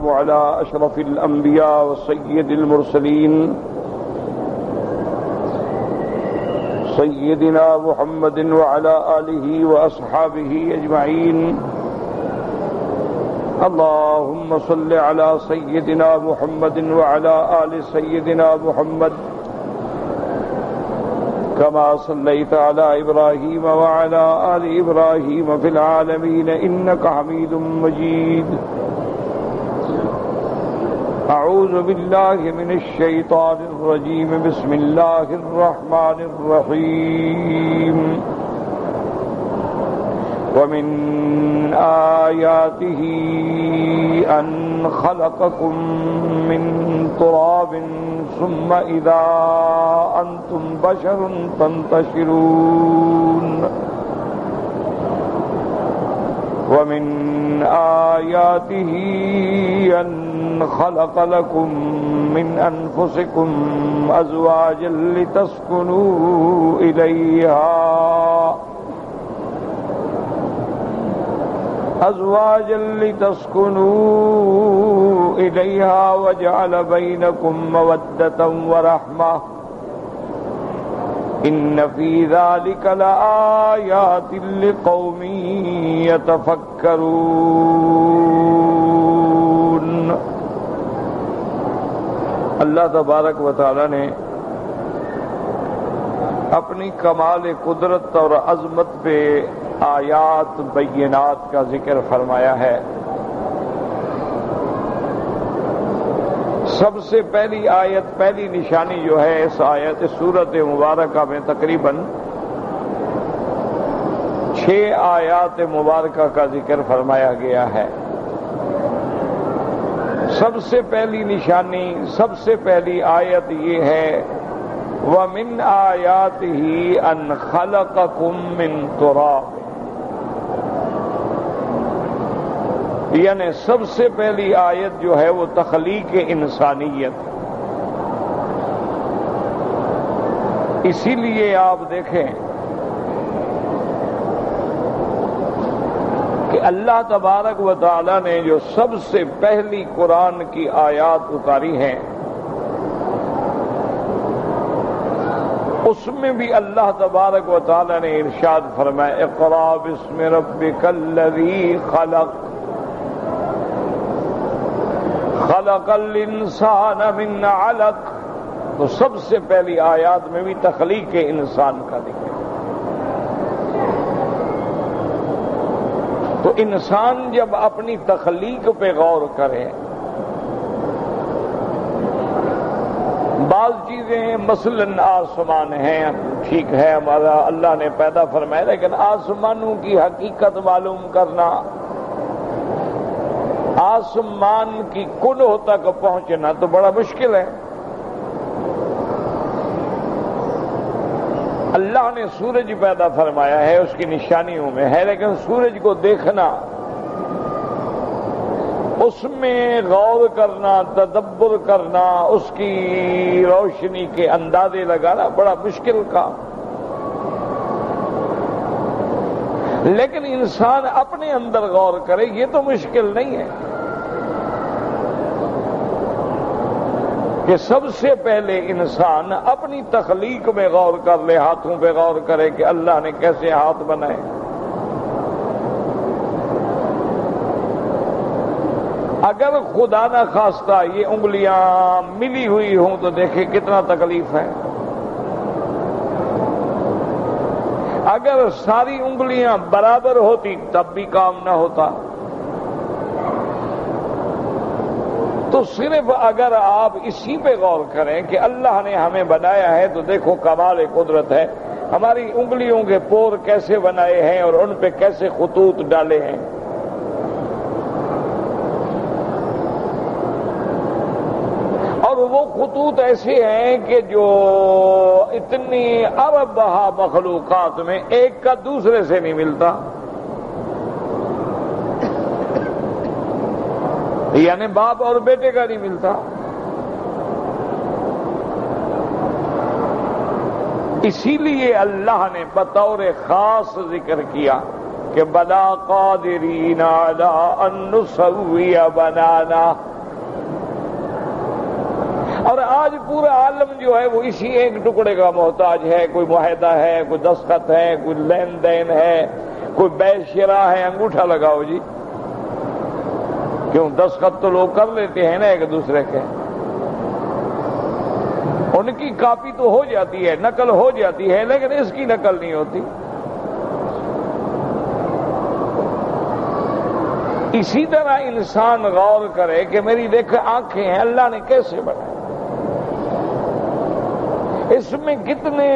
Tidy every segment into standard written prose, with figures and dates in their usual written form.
على أشرف الأنبياء وسيد المرسلين سيدنا محمد وعلى آله وأصحابه أجمعين. اللهم صل على سيدنا محمد وعلى آل سيدنا محمد كما صليت على إبراهيم وعلى آل إبراهيم في العالمين إنك حميد مجيد. أعوذ بالله من الشيطان الرجيم. بسم الله الرحمن الرحيم. ومن آياته أن خلقكم من تراب ثم إذا أنتم بشر تنتشرون. ومن آياته أن خلق لكم من أنفسكم أزواجا لتسكنوا إليها وجعل بينكم مودة ورحمة إن في ذلك لآيات لقوم يتفكرون. اللہ تبارک و تعالی نے اپنی کمال قدرت اور عظمت پہ آیات بینات کا ذکر فرمایا ہے. سب سے پہلی آیت، پہلی نشانی جو ہے اس آیت سورت مبارکہ میں تقریباً 6 آیات مبارکہ کا ذکر فرمایا گیا ہے. سب سے پہلی نشانی، سب سے پہلی آیت یہ ہے وَمِنْ آيَاتِهِ أَنْ خَلَقَكُم مِّن تُرَابٍ، یعنی سب سے پہلی آیت جو ہے وہ تخلیق انسانیت. اسی لیے آپ دیکھیں کہ اللہ تبارک و تعالی نے جو سب سے پہلی قرآن کی آیات اتاری ہیں اس میں بھی اللہ تبارک و تعالی نے ارشاد فرمایا اقرأ باسم ربک الذی خلق خلق الانسان من علق. تو سب سے پہلی آیات میں بھی تخلیق انسان کا ذکر. تو انسان جب اپنی تخلیق پہ غور کرے، بعض چیزیں مثلا آسمان ہیں، ٹھیک ہے ہمارا اللہ نے پیدا فرمایا، لیکن آسمانوں کی حقیقت معلوم کرنا، آسمان کی کنہ تک پہنچنا تو بڑا مشکل ہے. اللہ نے سورج پیدا فرمایا ہے، اس کی نشانیوں میں ہے، لیکن سورج کو دیکھنا، اس میں غور کرنا، تدبر کرنا، اس کی روشنی کے اندازے لگانا بڑا مشکل کام. لیکن انسان اپنے اندر غور کرے یہ تو مشکل نہیں ہے کہ سب سے پہلے انسان اپنی تخلیق میں غور کر لے، ہاتھوں پہ غور کرے کہ اللہ نے کیسے ہاتھ بنائے. اگر خدا نہ خواستہ یہ انگلیاں ملی ہوئی ہوں تو دیکھیں کتنا تکلیف ہے. اگر ساری انگلیاں برابر ہوتی تب بھی کام نہ ہوتا. تو صرف اگر آپ اسی پہ غور کریں کہ اللہ نے ہمیں بنایا ہے تو دیکھو کمال قدرت ہے. ہماری انگلیوں کے پور کیسے بنائے ہیں اور ان پہ کیسے خطوط ڈالے ہیں. اور وہ خطوط ایسے ہیں کہ جو اتنی ارب بہا مخلوقات میں ایک کا دوسرے سے نہیں ملتا. یعنی باپ اور بیٹے کا نہیں ملتا. اسی لیے اللہ نے بطور خاص ذکر کیا کہ بلا قادرین علی ان نسوی بنانا. اور آج پورا عالم جو ہے وہ اسی ایک ٹکڑے کا محتاج ہے. کوئی معاہدہ ہے، کوئی دستخط ہے، کوئی لین دین ہے، کوئی بیع شراء ہے، انگوٹھا لگاؤ جی. کیوں؟ دستخط تو لوگ کر لیتے ہیں نا ایک دوسرے کے، ان کی کاپی تو ہو جاتی ہے، نقل ہو جاتی ہے، لیکن اس کی نقل نہیں ہوتی. اسی طرح انسان غور کرے کہ میری دیکھ آنکھیں ہیں، اللہ نے کیسے بنائی، اس میں کتنے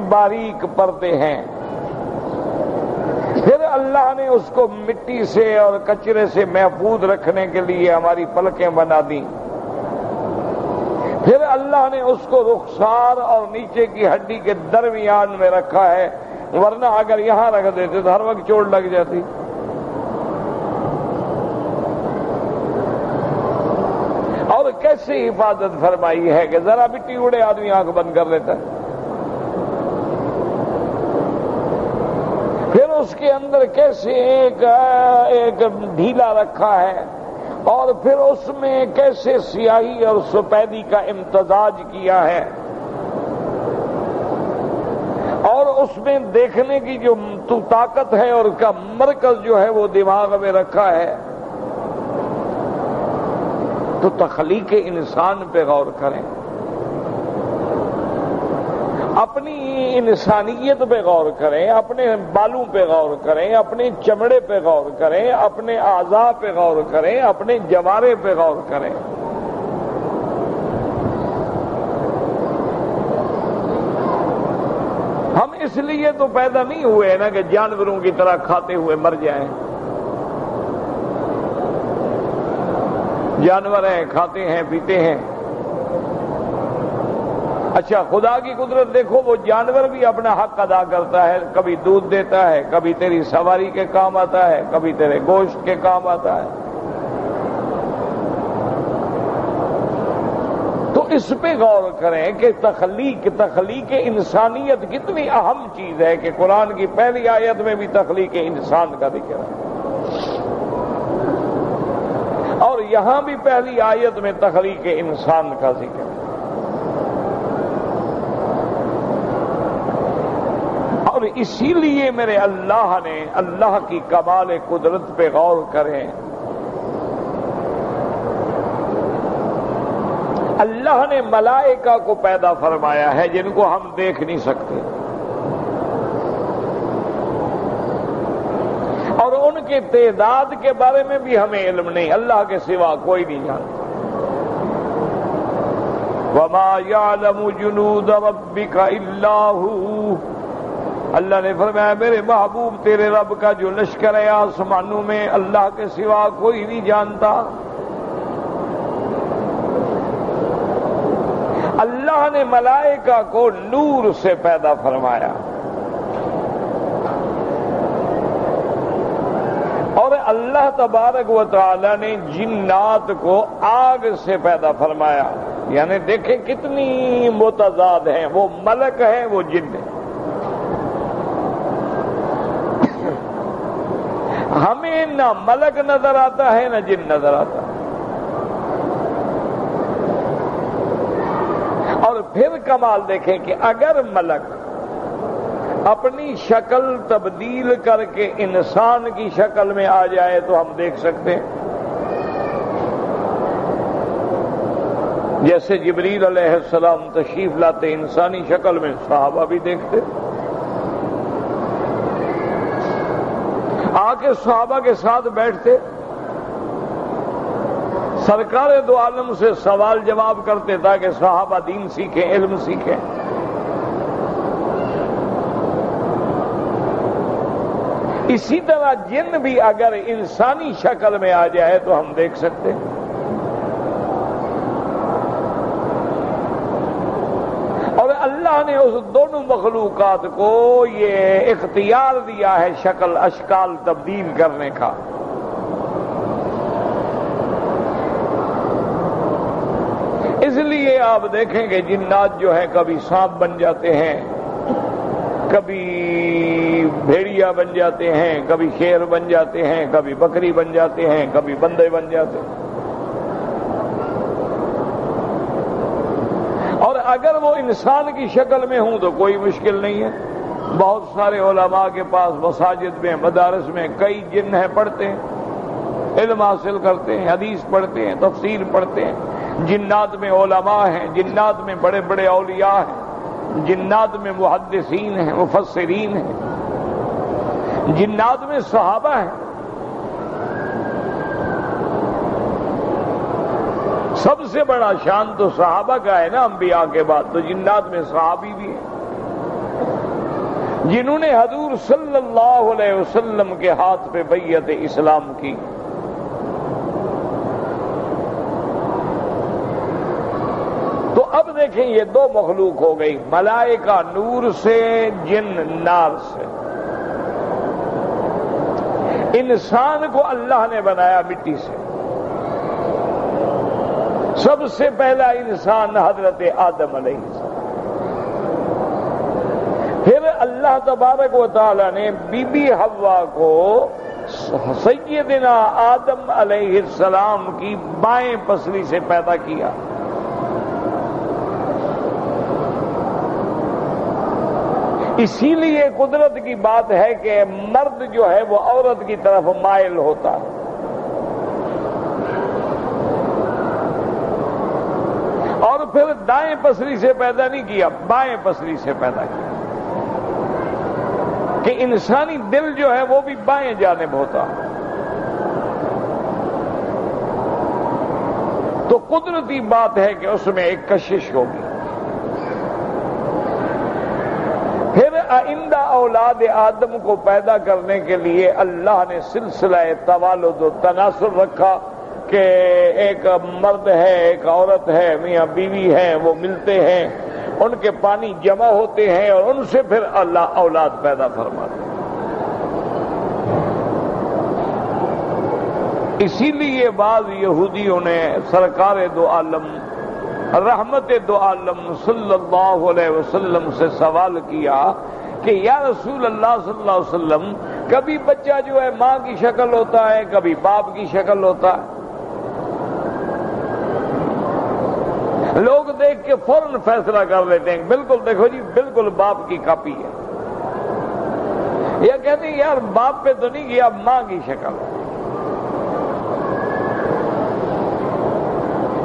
باریک پردے ہیں. پھر اللہ نے اس کو مٹی سے اور کچرے سے محفوظ رکھنے کے لیے ہماری پلکیں بنا دیں. پھر اللہ نے اس کو رخسار اور نیچے کی ہڈی کے درمیان میں رکھا ہے، ورنہ اگر یہاں رکھ دیتے تو ہر وقت چوٹ لگ جاتی. اور کیسے حفاظت فرمائی ہے کہ ذرا مٹی اڑے آدمی آنکھ بند کر لیتا ہے. پھر اس کے اندر کیسے ایک ڈھیلا رکھا ہے، اور پھر اس میں کیسے سیاہی اور سفیدی کا امتزاج کیا ہے، اور اس میں دیکھنے کی جو طاقت ہے اور اس کا مرکز جو ہے وہ دماغ میں رکھا ہے. تو تخلیق انسان پہ غور کریں، اپنی انسانیت پہ غور کریں، اپنے بالوں پہ غور کریں، اپنے چمڑے پہ غور کریں، اپنے اعضاء پہ غور کریں، اپنے جوارے پہ غور کریں. ہم اس لیے تو پیدا نہیں ہوئے نا کہ جانوروں کی طرح کھاتے ہوئے مر جائیں. جانور ہیں، کھاتے ہیں، پیتے ہیں. اچھا، خدا کی قدرت دیکھو، وہ جانور بھی اپنا حق ادا کرتا ہے. کبھی دودھ دیتا ہے، کبھی تیری سواری کے کام آتا ہے، کبھی تیرے گوشت کے کام آتا ہے. تو اس پہ غور کریں کہ تخلیق انسانیت کتنی اہم چیز ہے، کہ قرآن کی پہلی آیت میں بھی تخلیق انسان کا ذکر ہے، اور یہاں بھی پہلی آیت میں تخلیق انسان کا ذکر ہے. اور اسی لیے میرے اللہ نے اللہ کی کمال قدرت پہ غور کریں. اللہ نے ملائکہ کو پیدا فرمایا ہے جن کو ہم دیکھ نہیں سکتے، اور ان کے تعداد کے بارے میں بھی ہمیں علم نہیں، اللہ کے سوا کوئی نہیں جانتا. وَمَا يَعْلَمُ جُنُودَ رَبِّكَ إِلَّا هُوَ. اللہ نے فرمایا میرے محبوب تیرے رب کا جو لشکر ہے آسمانوں میں اللہ کے سوا کوئی نہیں جانتا. اللہ نے ملائکہ کو نور سے پیدا فرمایا، اور اللہ تبارک و تعالی نے جنات کو آگ سے پیدا فرمایا. یعنی دیکھیں کتنی متضاد ہیں، وہ ملک ہیں، وہ جن ہیں. ہمیں نہ ملک نظر آتا ہے نہ جن نظر آتا ہے. اور پھر کمال دیکھیں کہ اگر ملک اپنی شکل تبدیل کر کے انسان کی شکل میں آ جائے تو ہم دیکھ سکتے ہیں. جیسے جبریل علیہ السلام تشریف لاتے انسانی شکل میں، صحابہ بھی دیکھتے. آ کے صحابہ کے ساتھ بیٹھتے، سرکار دو عالم سے سوال جواب کرتے تاکہ صحابہ دین سیکھیں، علم سیکھیں. اسی طرح جن بھی اگر انسانی شکل میں آ جائے تو ہم دیکھ سکتے ہیں. اور اللہ نے اس دونوں مخلوقات کو یہ اختیار دیا ہے شکل اشکال تبدیل کرنے کا. اس لیے آپ دیکھیں کہ جنات جو ہیں کبھی سانپ بن جاتے ہیں، کبھی بھیڑیا بن جاتے ہیں، کبھی شیر بن جاتے ہیں، کبھی بکری بن جاتے ہیں، کبھی بندے بن جاتے ہیں۔ اور اگر وہ انسان کی شکل میں ہوں تو کوئی مشکل نہیں ہے۔ بہت سارے علماء کے پاس مساجد میں، مدارس میں کئی جن ہیں، پڑھتے ہیں، علم حاصل کرتے ہیں، حدیث پڑھتے ہیں، تفسیر پڑھتے ہیں۔ جنات میں علماء ہیں، جنات میں بڑے بڑے اولیاء ہیں، جنات میں محدثین ہیں، مفسرین ہیں، جنات میں صحابہ ہیں۔ سب سے بڑا شان تو صحابہ کا ہے نا، انبیاء کے بعد تو جنات میں صحابی بھی ہیں، جنہوں نے حضور صلی اللہ علیہ وسلم کے ہاتھ پہ بیعت اسلام کی۔ تو اب دیکھیں یہ دو مخلوق ہو گئی، ملائکہ نور سے، جن نار سے۔ انسان کو اللہ نے بنایا مٹی سے۔ سب سے پہلا انسان حضرت آدم علیہ السلام، پھر اللہ تبارک و تعالی نے بی بی حوا کو سیدنا آدم علیہ السلام کی بائیں پسلی سے پیدا کیا۔ اسی لیے قدرت کی بات ہے کہ مرد جو ہے وہ عورت کی طرف مائل ہوتا ہے، اور پھر دائیں پسلی سے پیدا نہیں کیا، بائیں پسلی سے پیدا کیا، کہ انسانی دل جو ہے وہ بھی بائیں جانب ہوتا ہے۔ تو قدرتی بات ہے کہ اس میں ایک کشش ہوگی۔ پھر آئندہ اولاد آدم کو پیدا کرنے کے لیے اللہ نے سلسلہ توالد و تناسل رکھا کہ ایک مرد ہے، ایک عورت ہے، میاں بیوی ہیں، وہ ملتے ہیں، ان کے پانی جمع ہوتے ہیں اور ان سے پھر اللہ اولاد پیدا فرماتے ہیں۔ اسی لیے بعض یہودیوں نے سرکار دو عالم رحمت دو عالم صلی اللہ علیہ وسلم سے سوال کیا کہ یا رسول اللہ صلی اللہ علیہ وسلم، کبھی بچہ جو ہے ماں کی شکل ہوتا ہے، کبھی باپ کی شکل ہوتا ہے۔ لوگ دیکھ کے فوراً فیصلہ کر لیتے ہیں، بالکل دیکھو جی بالکل باپ کی کاپی ہے، یا کہتے ہیں یار باپ پہ تو نہیں گیا، ماں کی شکل ہے۔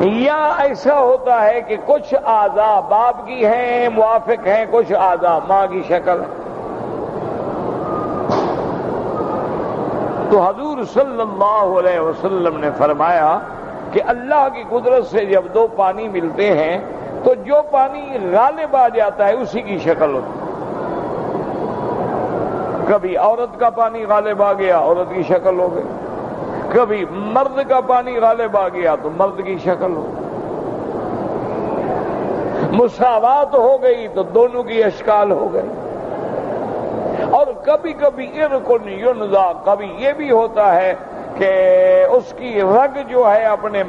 یا ایسا ہوتا ہے کہ کچھ اعضاء باپ کی ہیں، موافق ہیں، کچھ اعضاء ماں کی شکل ہے۔ تو حضور صلی اللہ علیہ وسلم نے فرمایا کہ اللہ کی قدرت سے جب دو پانی ملتے ہیں تو جو پانی غالب آ جاتا ہے اسی کی شکل ہوتی ہے۔ کبھی عورت کا پانی غالب آ گیا، عورت کی شکل ہو گئی، کبھی مرد کا پانی غالب آ گیا تو مرد کی شکل ہو گئی، مساوات ہو گئی تو دونوں کی اشکال ہو گئی۔ اور کبھی کبھی ارکن ینزا، کبھی یہ بھی ہوتا ہے کہ اس کی رگ جو ہے اپنے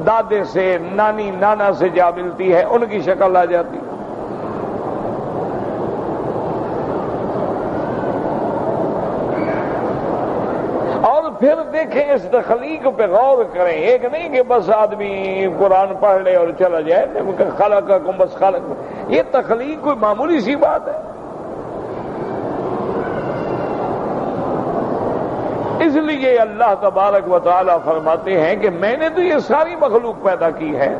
دادے سے، نانی نانا سے جا ملتی ہے، ان کی شکل آ جاتی ہے۔ پھر دیکھیں اس تخلیق پہ غور کریں، ایک نہیں کہ بس آدمی قرآن پڑھ لے اور چلا جائے، خلقکم بس خلق، یہ تخلیق کوئی معمولی سی بات ہے۔ اس لیے اللہ تبارک و تعالی فرماتے ہیں کہ میں نے تو یہ ساری مخلوق پیدا کی ہے،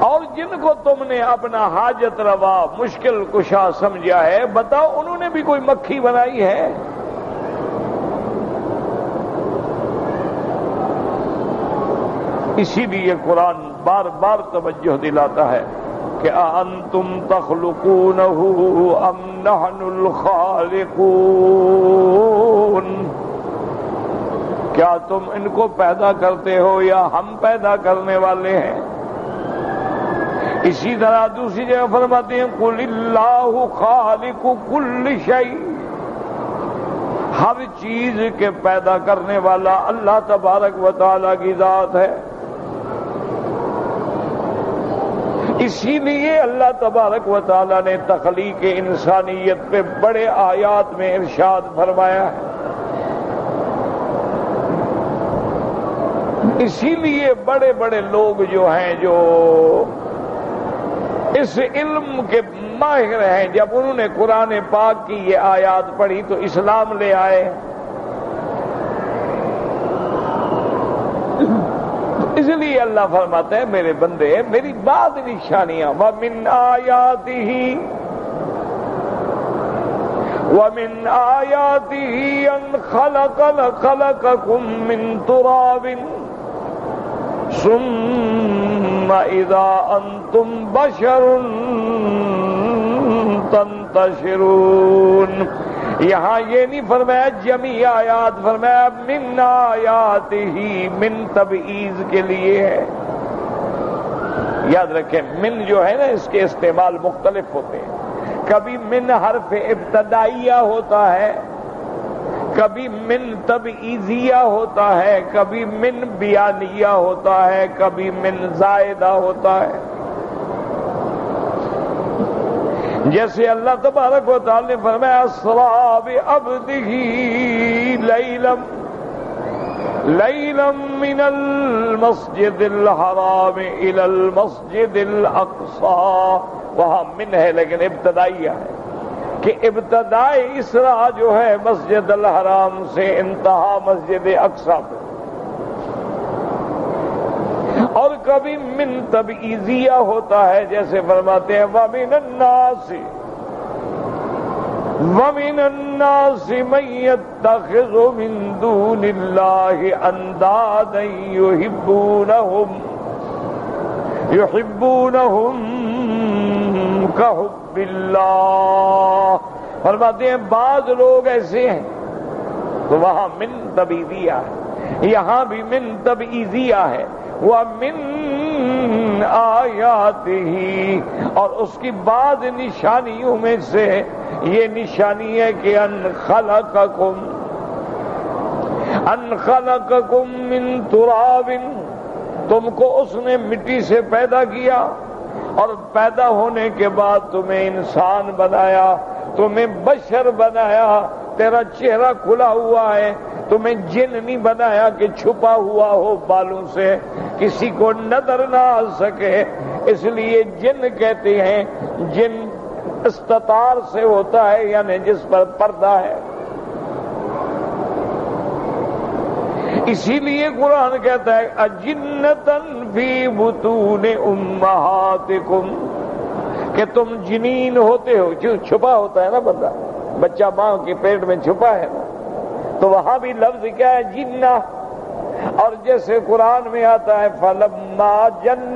اور جن کو تم نے اپنا حاجت روا مشکل کشا سمجھا ہے، بتاؤ انہوں نے بھی کوئی مکھی بنائی ہے؟ اسی لیے قرآن بار بار توجہ دلاتا ہے کہ اَأَنْتُمْ تَخْلُقُونَهُ أَمْ نَحْنُ الْخَالِقُونَ، کیا تم ان کو پیدا کرتے ہو یا ہم پیدا کرنے والے ہیں؟ اسی طرح دوسری جگہ فرماتے ہیں قُلِ اللَّهُ خَالِقُ كُلِّ شَيْءٍ، ہر چیز کے پیدا کرنے والا اللہ تبارک و تعالی کی ذات ہے۔ اسی لیے اللہ تبارک و تعالی نے تخلیق انسانیت پہ بڑے آیات میں ارشاد فرمایا ہے. اسی لیے بڑے بڑے لوگ جو ہیں جو اس علم کے ماہر ہیں، جب انہوں نے قرآن پاک کی یہ آیات پڑھی تو اسلام لے آئے. اس لیے اللہ فرماتے ہیں میرے بندے میری بعض نشانیاں وَمِنْ آيَاتِهِ أَنْ خَلَقَكُم مِّن تُرَابٍ ثُمَّ إِذَا أَنْتُمْ بَشَرٌ تَنْتَشِرُونَ. یہاں یہ نہیں فرمایا جمیع آیات، فرمایا من آیاتہ، من تبعیض کے لیے ہے. یاد رکھیں من جو ہے نا اس کے استعمال مختلف ہوتے ہیں. کبھی من حرف ابتدائیہ ہوتا ہے، کبھی من تبعیضیہ ہوتا ہے، کبھی من بیانیہ ہوتا ہے، کبھی من زائدہ ہوتا ہے. جیسے اللہ تبارک و تعالی نے فرمایا اسریٰ بعبدہ لیلا من المسجد الحرام الى المسجد الاقصی. وہاں من ہے لیکن ابتدائیہ ہے کہ ابتدائی اسراء جو ہے مسجد الحرام سے انتہا مسجد اقصی پہ. اور کبھی من تبعیضیہ ہوتا ہے، جیسے فرماتے ہیں وَمِنَ النَّاسِ مَن يَتَّخِذُ مِن دُونِ اللَّهِ أَندَادًا يُحِبُّونَهُم كَحُبِّ اللَّهِ. فرماتے ہیں بعض لوگ ایسے ہیں. تو وہاں من تبعیضیہ ہے، یہاں بھی من تبعیضیہ ہے. وَمِنْ آیاتہ، اور اس کی بعض نشانیوں میں سے یہ نشانی ہے کہ ان خلقکم من تراب، تم کو اس نے مٹی سے پیدا کیا اور پیدا ہونے کے بعد تمہیں انسان بنایا، تمہیں بشر بنایا. تیرا چہرہ کھلا ہوا ہے، تمہیں جن نہیں بنایا کہ چھپا ہوا ہو بالوں سے کسی کو نظر نہ آ سکے. اس لیے جن کہتے ہیں، جن استطار سے ہوتا ہے یعنی جس پر پردہ ہے. اسی لیے قرآن کہتا ہے اجنتن فی بطون امہاتکم، کہ تم جنین ہوتے ہو. جو چھپا ہوتا ہے نا بندہ، بچہ ماں کے پیٹ میں چھپا ہے نا، تو وہاں بھی لفظ کیا ہے جنہ. اور جیسے قرآن میں آتا ہے فَلَمَّا جَنَّ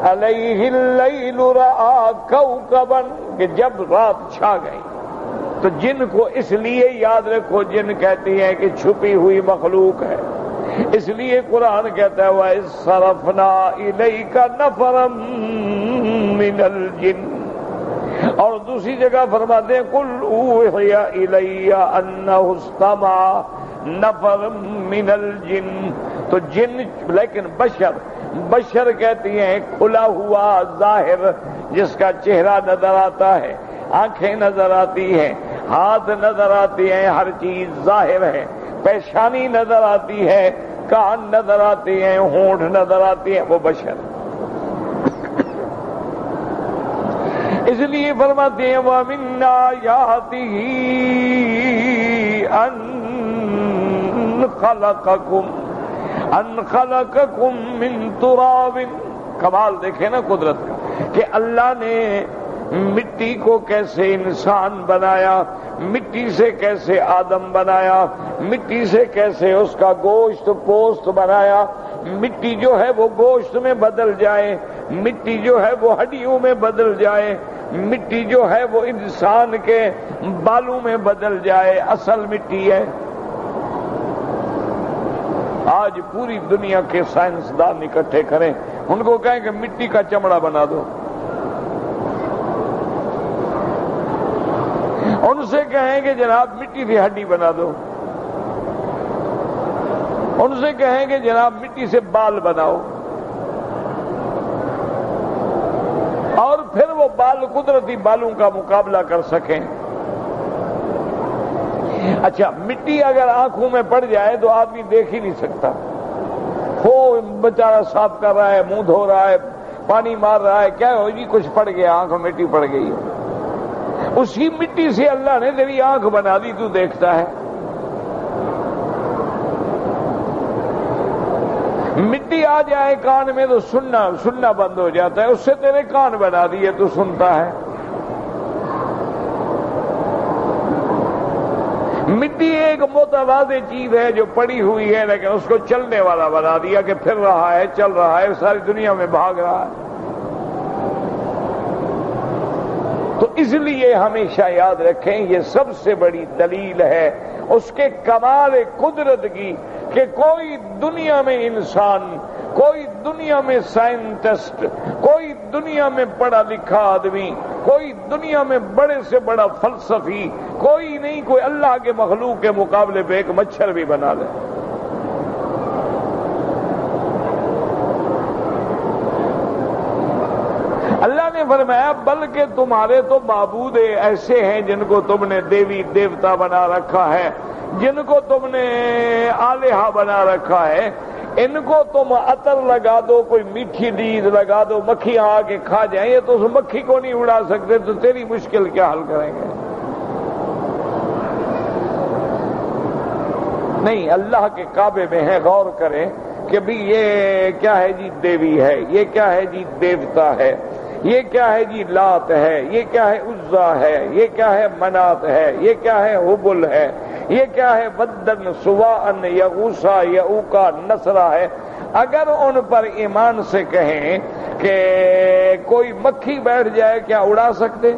عَلَيْهِ اللَّيْلُ رَآ كَوْكَبًا، کہ جب رات چھا گئی. تو جن کو اس لیے یاد رکھو، جن کہتی ہیں کہ چھپی ہوئی مخلوق ہے. اس لیے قرآن کہتا ہے وَإِذْ صَرَفْنَا إِلَيْكَ نَفَرًا مِّنَ الْجِنِّ. اور دوسری جگہ فرماتے ہیں قُلْ أُوحِيَ إِلَيَّ أَنَّهُ اسْتَمَعَ نَفَرٌ مِّنَ الْجِنِّ. تو جن لیکن بشر کہتی ہیں کھلا ہوا ظاہر، جس کا چہرہ نظر آتا ہے، آنکھیں نظر آتی ہیں، ہاتھ نظر آتی ہیں، ہر چیز ظاہر ہے. پیشانی نظر آتی ہے، کان نظر آتی ہیں، ہونٹ نظر آتی ہیں، وہ بشر. اس لیے فرماتے ہیں وَمِنْ آیَاتِهِ أَنْ خَلَقَكُم مِّن تُرَابٍ. کمال دیکھیں نا قدرت کا کہ اللہ نے مٹی کو کیسے انسان بنایا، مٹی سے کیسے آدم بنایا، مٹی سے کیسے اس کا گوشت پوست بنایا. مٹی جو ہے وہ گوشت میں بدل جائے، مٹی جو ہے وہ ہڈیوں میں بدل جائے، مٹی جو ہے وہ انسان کے بالوں میں بدل جائے. اصل مٹی ہے. آج پوری دنیا کے سائنسدان اکٹھے کریں، ان کو کہیں کہ مٹی کا چمڑا بنا دو. ان سے کہیں کہ جناب مٹی سے ہڈی بنا دو. ان سے کہیں کہ جناب مٹی سے بال بناؤ. بال قدرتی بالوں کا مقابلہ کر سکیں. اچھا مٹی اگر آنکھوں میں پڑ جائے تو آدمی دیکھ ہی نہیں سکتا. ہو بیچارہ صاف کر رہا ہے, منہ دھو رہا ہے, پانی مار رہا ہے, کیا ہو جی کچھ پڑ گیا, آنکھ میں مٹی پڑ گئی ہے. اسی مٹی سے اللہ نے تیری آنکھ بنا دی, تو دیکھتا ہے. مٹی آ جائے کان میں تو سننا بند ہو جاتا ہے. اس سے تیرے کان بنا دیے تو سنتا ہے. مٹی ایک متوازی چیز ہے جو پڑی ہوئی ہے, لیکن اس کو چلنے والا بنا دیا کہ پھر رہا ہے, چل رہا ہے, ساری دنیا میں بھاگ رہا ہے. تو اس لیے ہمیشہ یاد رکھیں یہ سب سے بڑی دلیل ہے اس کے کمال قدرت کی کہ کوئی دنیا میں انسان, کوئی دنیا میں سائنٹسٹ, کوئی دنیا میں پڑھا لکھا آدمی, کوئی دنیا میں بڑے سے بڑا فلسفی کوئی نہیں, کوئی اللہ کے مخلوق کے مقابلے پہ ایک مچھر بھی بنا لے. اللہ نے فرمایا بلکہ تمہارے تو معبود ایسے ہیں جن کو تم نے دیوی دیوتا بنا رکھا ہے, جن کو تم نے آلہہ بنا رکھا ہے. ان کو تم عطر لگا دو, کوئی میٹھی نیز لگا دو, مکھیاں آ کے کھا جائیں, یہ تو اس مکھی کو نہیں اڑا سکتے, تو تیری مشکل کیا حل کریں گے؟ نہیں, اللہ کے کعبے میں ہے, غور کریں کہ بھی یہ کیا ہے جی دیوی ہے, یہ کیا ہے جی دیوتا ہے, یہ کیا ہے جی لات ہے, یہ کیا ہے عزا ہے, یہ کیا ہے منات ہے, یہ کیا ہے حبل ہے, یہ کیا ہے ودن سواء یغوثا یعوقا نصرا ہے. اگر ان پر ایمان سے کہیں کہ کوئی مکھی بیٹھ جائے کیا اڑا سکتے؟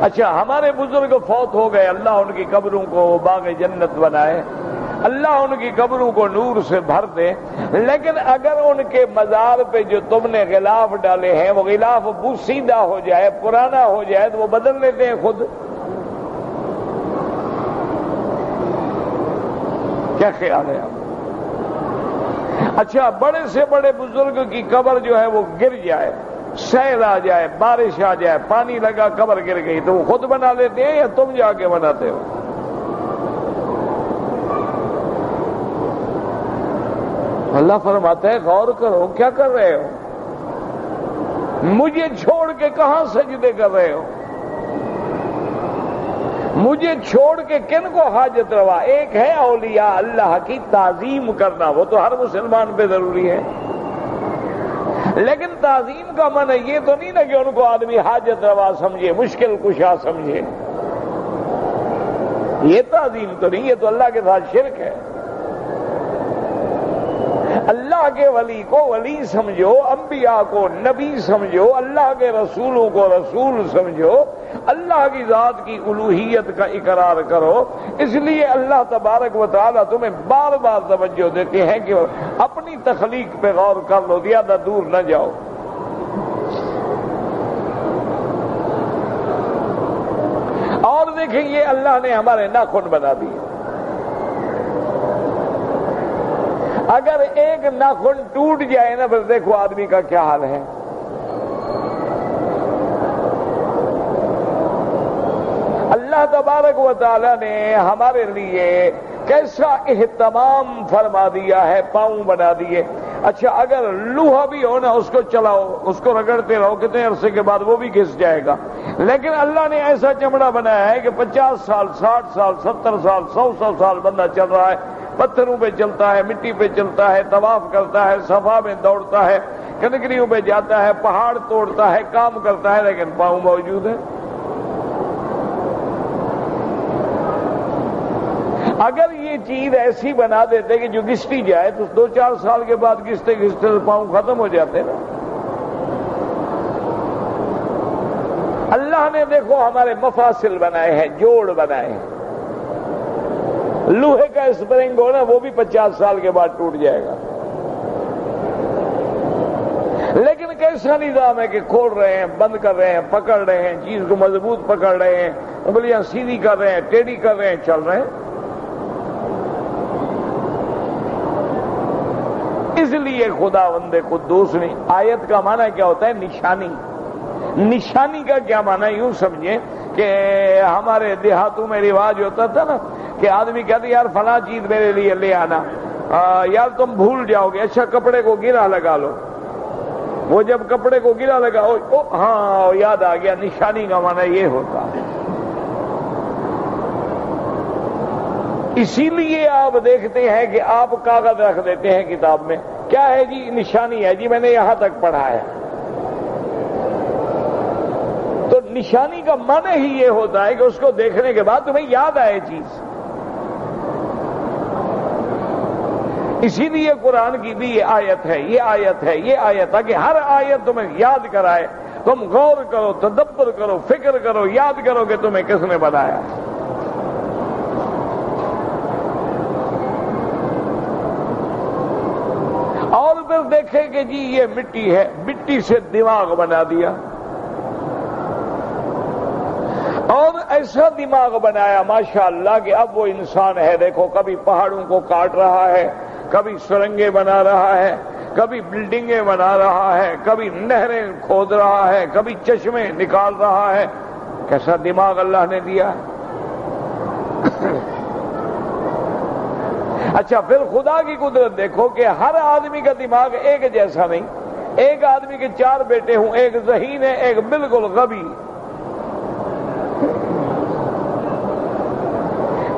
اچھا ہمارے بزرگ فوت ہو گئے, اللہ ان کی قبروں کو باغ جنت بنائے, اللہ ان کی قبروں کو نور سے بھر دے, لیکن اگر ان کے مزار پہ جو تم نے غلاف ڈالے ہیں وہ غلاف بوسیدہ ہو جائے, پرانا ہو جائے, تو وہ بدل لیتے ہیں خود. کیا خیال ہے آپ؟ اچھا بڑے سے بڑے بزرگ کی قبر جو ہے وہ گر جائے, سیل آ جائے, بارش آ جائے, پانی لگا قبر گر گئی, تو وہ خود بنا لیتے ہیں یا تم جا کے بناتے ہو؟ اللہ فرماتا ہے غور کرو کیا کر رہے ہو, مجھے چھوڑ کے کہاں سجدے کر رہے ہو, مجھے چھوڑ کے کن کو حاجت روا. ایک ہے اولیاء اللہ کی تعظیم کرنا, وہ تو ہر مسلمان پہ ضروری ہے, لیکن تعظیم کا معنی یہ تو نہیں نا کہ ان کو آدمی حاجت روا سمجھے, مشکل کشا سمجھے. یہ تعظیم تو نہیں, یہ تو اللہ کے ساتھ شرک ہے. اللہ کے ولی کو ولی سمجھو, انبیاء کو نبی سمجھو, اللہ کے رسولوں کو رسول سمجھو, اللہ کی ذات کی الوہیت کا اقرار کرو. اس لیے اللہ تبارک و تعالیٰ تمہیں بار بار توجہ دیتے ہیں کہ اپنی تخلیق پہ غور کر لو, زیادہ دور نہ جاؤ. اور دیکھیں یہ اللہ نے ہمارے ناخن بنا دیے. اگر ایک ناخن ٹوٹ جائے نا, پھر دیکھو آدمی کا کیا حال ہے. اللہ تبارک و تعالی نے ہمارے لیے کیسا اہتمام فرما دیا ہے, پاؤں بنا دیے. اچھا اگر لوہا بھی ہو نا, اس کو چلاؤ, اس کو رگڑتے رہو, کتنے عرصے کے بعد وہ بھی گھس جائے گا. لیکن اللہ نے ایسا چمڑا بنایا ہے کہ 50 سال 60 سال 70 سال 100 سال بندہ چل رہا ہے, پتھروں پہ چلتا ہے, مٹی پہ چلتا ہے, طواف کرتا ہے, صفا میں دوڑتا ہے, کنکریوں پہ جاتا ہے, پہاڑ توڑتا ہے, کام کرتا ہے, لیکن پاؤں موجود ہے. اگر یہ چیز ایسی بنا دیتے کہ جو گھستی جائے تو 2-4 سال کے بعد گھستے گھستے پاؤں ختم ہو جاتے نا. اللہ نے دیکھو ہمارے مفاصل بنائے ہیں, جوڑ بنائے ہیں. لوہے کا اسپرنگ ہو نا, وہ بھی 50 سال کے بعد ٹوٹ جائے گا. لیکن کیسا نظام ہے کہ کھول رہے ہیں, بند کر رہے ہیں, پکڑ رہے ہیں, چیز کو مضبوط پکڑ رہے ہیں, انگلیاں سیدھی کر رہے ہیں, ٹیڑھی کر رہے ہیں, چل رہے ہیں. اس لیے خداوند قدوس نے آیت کا معنی کیا ہوتا ہے؟ نشانی. نشانی کا کیا معنی؟ یوں سمجھیں کہ ہمارے دیہاتوں میں رواج ہوتا تھا نا کہ آدمی کہتے یار فلاں چیز میرے لیے لے آنا، یار تم بھول جاؤ گے، اچھا کپڑے کو گرا لگا لو. وہ جب کپڑے کو گرا لگا ہاں یاد آ گیا. نشانی کا معنی یہ ہوتا ہے. اسی لیے آپ دیکھتے ہیں کہ آپ کاغذ رکھ دیتے ہیں کتاب میں، کیا ہے جی؟ نشانی ہے جی، میں نے یہاں تک پڑھا ہے. تو نشانی کا معنی ہی یہ ہوتا ہے کہ اس کو دیکھنے کے بعد تمہیں یاد آئے چیز. اسی لیے قرآن کی بھی یہ آیت ہے، یہ آیت ہے، یہ آیت ہے کہ ہر آیت تمہیں یاد کرائے. تم غور کرو، تدبر کرو، فکر کرو، یاد کرو کہ تمہیں کس نے بنایا. اور پھر دیکھیں کہ جی یہ مٹی ہے، مٹی سے دماغ بنا دیا، اور ایسا دماغ بنایا ماشاءاللہ کہ اب وہ انسان ہے. دیکھو کبھی پہاڑوں کو کاٹ رہا ہے، کبھی سرنگیں بنا رہا ہے، کبھی بلڈنگیں بنا رہا ہے، کبھی نہریں کھود رہا ہے، کبھی چشمے نکال رہا ہے. کیسا دماغ اللہ نے دیا. اچھا پھر خدا کی قدرت دیکھو کہ ہر آدمی کا دماغ ایک جیسا نہیں. ایک آدمی کے 4 بیٹے ہوں، ایک ذہین ہے، ایک بالکل غبی.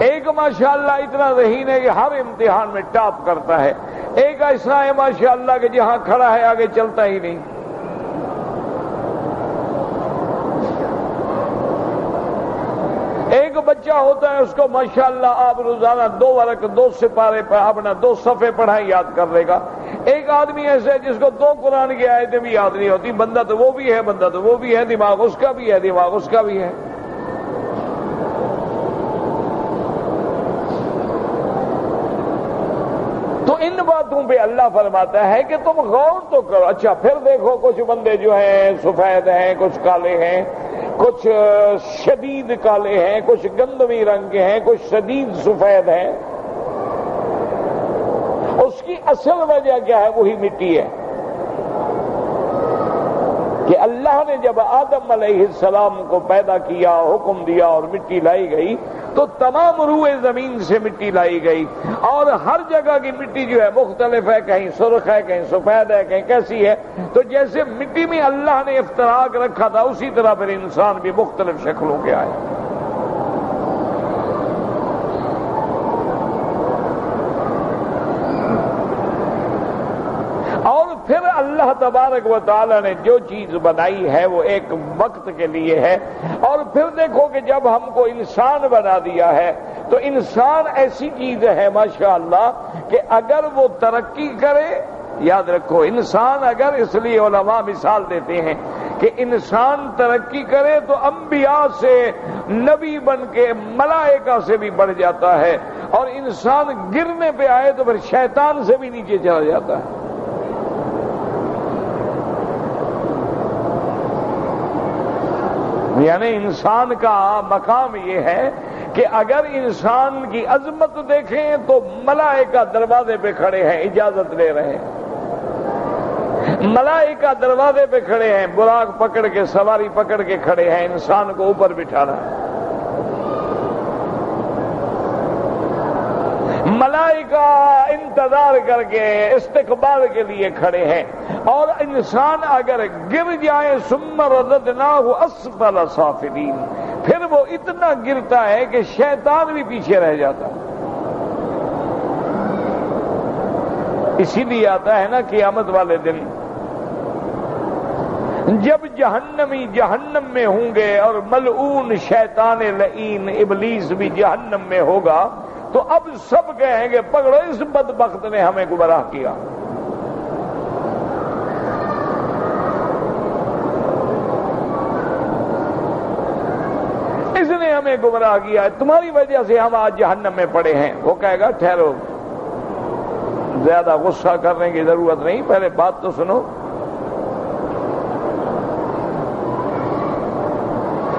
ایک ماشاءاللہ اتنا ذہین ہے کہ ہر امتحان میں ٹاپ کرتا ہے. ایک ایسا ہے ماشاءاللہ کہ جہاں کھڑا ہے آگے چلتا ہی نہیں. ایک بچہ ہوتا ہے اس کو ماشاءاللہ آپ روزانہ 2 ورق 2 سپارے پر اپنا 2 صفحے پڑھائیں یاد کر لے گا. ایک آدمی ایسے ہے جس کو 2 قرآن کی آیتیں بھی یاد نہیں ہوتی. بندہ تو وہ بھی ہے، بندہ تو وہ بھی ہے، دماغ اس کا بھی ہے، دماغ اس کا بھی ہے. تو ان باتوں پہ اللہ فرماتا ہے کہ تم غور تو کرو. اچھا پھر دیکھو کچھ بندے جو ہیں سفید ہیں، کچھ کالے ہیں، کچھ شدید کالے ہیں، کچھ گندمی رنگ کے ہیں، کچھ شدید سفید ہیں. اس کی اصل وجہ کیا ہے؟ وہی مٹی ہے کہ اللہ نے جب آدم علیہ السلام کو پیدا کیا، حکم دیا اور مٹی لائی گئی تو تمام روئے زمین سے مٹی لائی گئی. اور ہر جگہ کی مٹی جو ہے مختلف ہے، کہیں سرخ ہے، کہیں سفید ہے، کہیں کیسی ہے. تو جیسے مٹی میں اللہ نے افتراق رکھا تھا اسی طرح پھر انسان بھی مختلف شکلوں کے آئے. اور پھر اللہ تبارک و تعالی نے جو چیز بنائی ہے وہ ایک وقت کے لیے ہے. اور پھر دیکھو کہ جب ہم کو انسان بنا دیا ہے تو انسان ایسی چیز ہے ماشاءاللہ کہ اگر وہ ترقی کرے، یاد رکھو انسان اگر، اس لیے علماء مثال دیتے ہیں کہ انسان ترقی کرے تو انبیاء سے نبی بن کے ملائکہ سے بھی بڑھ جاتا ہے، اور انسان گرنے پہ آئے تو پھر شیطان سے بھی نیچے چلا جاتا ہے. یعنی انسان کا مقام یہ ہے کہ اگر انسان کی عظمت دیکھیں تو ملائکہ دروازے پہ کھڑے ہیں، اجازت لے رہے ہیں. ملائکہ دروازے پہ کھڑے ہیں، براق پکڑ کے، سواری پکڑ کے کھڑے ہیں انسان کو اوپر بٹھانا. ملائکہ انتظار کر کے استقبال کے لیے کھڑے ہیں. اور انسان اگر گر جائے ثم رددناہ اسفل سافلین، پھر وہ اتنا گرتا ہے کہ شیطان بھی پیچھے رہ جاتا. اسی لیے آتا ہے نا قیامت والے دن جب جہنمی جہنم میں ہوں گے اور ملعون شیطان لعین ابلیس بھی جہنم میں ہوگا تو اب سب کہیں گے پکڑو اس بدبخت نے ہمیں گمراہ کیا. اس نے ہمیں گمراہ کیا ہے، تمہاری وجہ سے ہم آج جہنم میں پڑے ہیں. وہ کہے گا ٹھہرو، زیادہ غصہ کرنے کی ضرورت نہیں، پہلے بات تو سنو.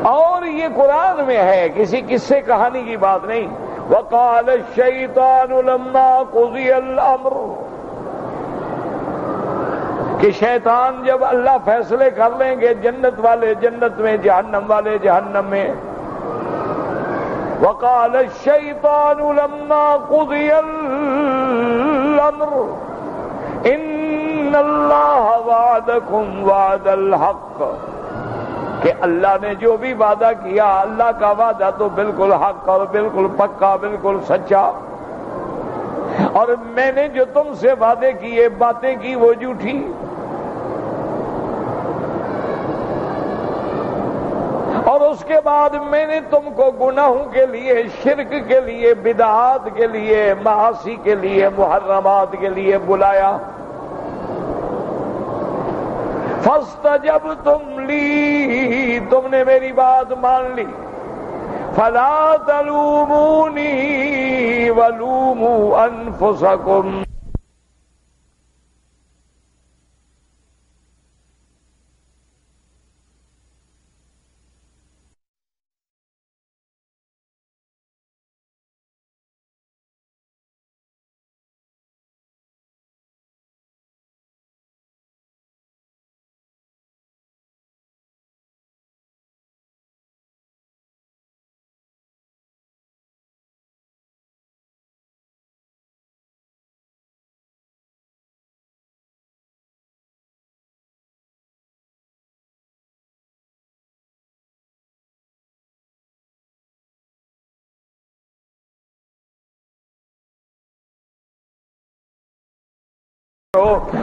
اور یہ قرآن میں ہے، کسی قصے کہانی کی بات نہیں. وَقَالَ الشَّيْطَانُ لَمَّا قُضِيَ الْأَمْرُ کہ شیطان جب اللہ فیصلے کر لیں گے جنت والے جنت میں، جہنم والے جہنم میں، وقال الشیطان لما قضی الامر ان اللہ وعدکم وعد الحق، کہ اللہ نے جو بھی وعدہ کیا، اللہ کا وعدہ تو بالکل حق اور بالکل پکا، بالکل سچا، اور میں نے جو تم سے وعدے کیے، باتیں کی، وہ جھوٹی۔ اور اس کے بعد میں نے تم کو گناہوں کے لیے، شرک کے لیے، بدعات کے لیے، معاصی کے لیے، محرمات کے لیے بلایا۔ فاستجبتم لی، تم نے میری بات مان لی۔ فلا تلومونی ولوموا انفسکم،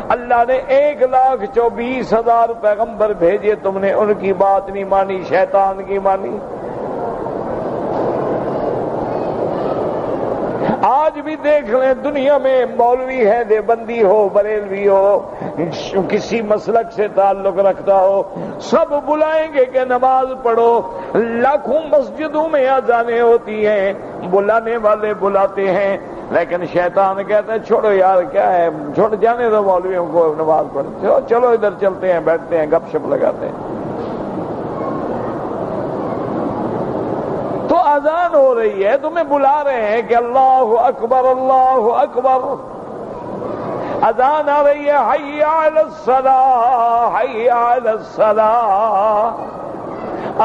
اللہ نے 1,24,000 پیغمبر بھیجے، تم نے ان کی بات نہیں مانی، شیطان کی مانی۔ آج بھی دیکھ لیں دنیا میں مولوی ہے، دیوبندی ہو، بریلوی ہو، کسی مسلک سے تعلق رکھتا ہو، سب بلائیں گے کہ نماز پڑھو۔ لاکھوں مسجدوں میں اذانیں ہوتی ہیں، بلانے والے بلاتے ہیں، لیکن شیطان کہتا ہے چھوڑو یار، کیا ہے، چھوڑ جانے دو مولویوں کو، نماز پڑھتے ہو، چلو ادھر چلتے ہیں، بیٹھتے ہیں، گپ شپ لگاتے ہیں۔ تو اذان ہو رہی ہے، تمہیں بلا رہے ہیں کہ اللہ اکبر اللہ اکبر، اذان آ رہی ہے، حی علی الصلاۃ حی علی الصلاۃ،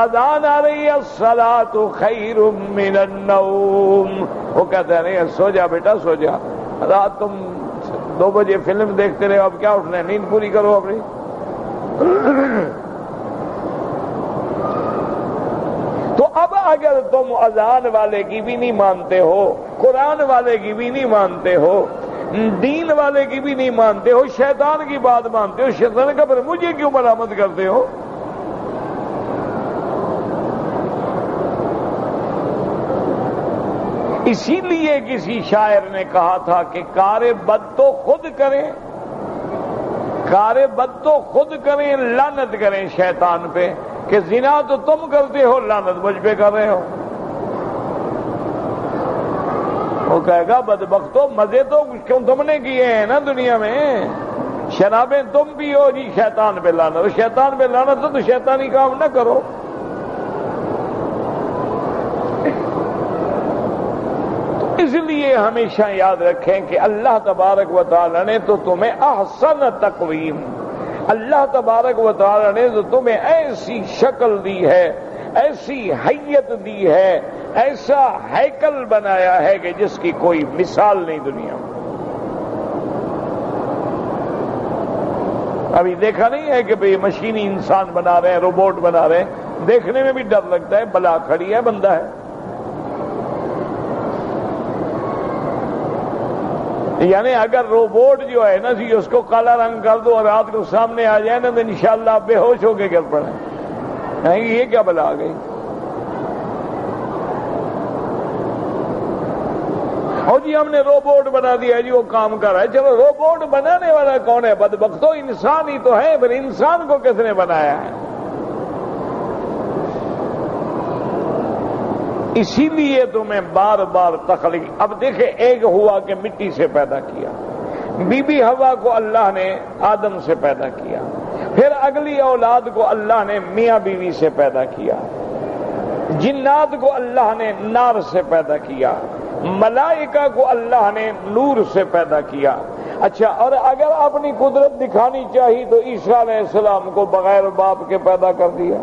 اذان آ رہی ہے، الصلاۃ خیر من النوم۔ وہ کہتے ہیں نہیں، سو جا بیٹا سو جا، رات تم 2 بجے فلم دیکھتے رہے، اب کیا اٹھنا ہے، نیند پوری کرو اپنی۔ تو اب اگر تم اذان والے کی بھی نہیں مانتے ہو، قرآن والے کی بھی نہیں مانتے ہو، دین والے کی بھی نہیں مانتے ہو، شیطان کی بات مانتے ہو، شیطان کا پھر مجھے کیوں ملامت کرتے ہو؟ اسی لیے کسی شاعر نے کہا تھا کہ کار بد تو خود کریں، کار بد تو خود کریں، لعنت کریں شیطان پہ، کہ زنا تو تم کرتے ہو، لعنت مجھ پہ کر رہے ہو۔ وہ کہے گا بدبختو، مزے تو کیوں تم نے کیے ہیں نا دنیا میں، شرابیں تم پیو جی، شیطان پہ لعنت، شیطان پہ لعنت تو شیطانی کام نہ کرو۔ اس لیے ہمیشہ یاد رکھیں کہ اللہ تبارک و تعالی نے تو تمہیں احسن تقویم، اللہ تبارک و تعالی نے تو تمہیں ایسی شکل دی ہے، ایسی حیت دی ہے، ایسا ہیکل بنایا ہے کہ جس کی کوئی مثال نہیں دنیا میں۔ ابھی دیکھا نہیں ہے کہ بھئی مشینی انسان بنا رہے ہیں، روبوٹ بنا رہے ہیں، دیکھنے میں بھی ڈر لگتا ہے، بلا کھڑی ہے، بندہ ہے۔ یعنی اگر روبوٹ جو ہے نا جی، اس کو کالا رنگ کر دو اور رات کو سامنے آ جائے نا تو انشاءاللہ آپ بے ہوش ہو کے گر پڑیں، یہ کیا بلا آ گئی؟ اور جی ہم نے روبوٹ بنا دیا جی، وہ کام کر رہا ہے۔ چلو روبوٹ بنانے والا کون ہے؟ بدبختو انسان ہی تو ہے، پھر انسان کو کس نے بنایا ہے؟ اسی لیے تمہیں بار بار تخلیق۔ اب دیکھیں، ایک ہوا کہ مٹی سے پیدا کیا، بی بی حوا کو اللہ نے آدم سے پیدا کیا، پھر اگلی اولاد کو اللہ نے میاں بیوی سے پیدا کیا، جنات کو اللہ نے نار سے پیدا کیا، ملائکہ کو اللہ نے نور سے پیدا کیا، اچھا، اور اگر اپنی قدرت دکھانی چاہی تو عیسیٰ علیہ السلام کو بغیر باپ کے پیدا کر دیا۔